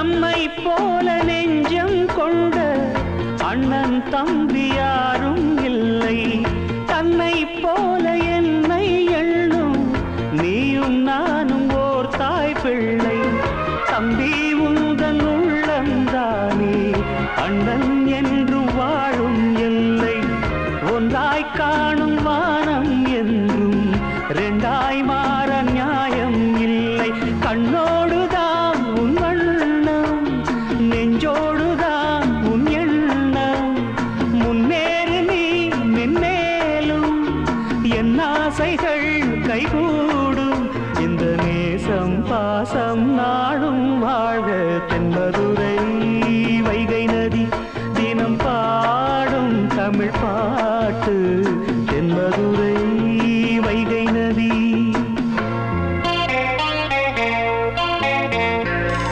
நம்மை போல நெஞ்சம் கொண்ட அண்ணன் தம்பி யாரும் இல்லை. தன்னை போல என்னை எண்ணும் நீயும் நானும் ஓர் தாய் பிள்ளை. தம்பி உந்தன் உள்ளந்தானே அண்ணன் என்று வாழும் எல்லை. ஒன்றாய் காணும் வானம் என்றும் ரெண்டாய் மாற நியாயம் இல்லை. கண்ணோடுதான் உன் வண்ணம், நெஞ்சோடுதான் உன் எண்ணம். முன்னேறு நீ மென்மேலும், என் ஆசைகள் கைகூடும். இந்த நேசம் பாசம் நாடும் வாழ்க தென்மதுரை.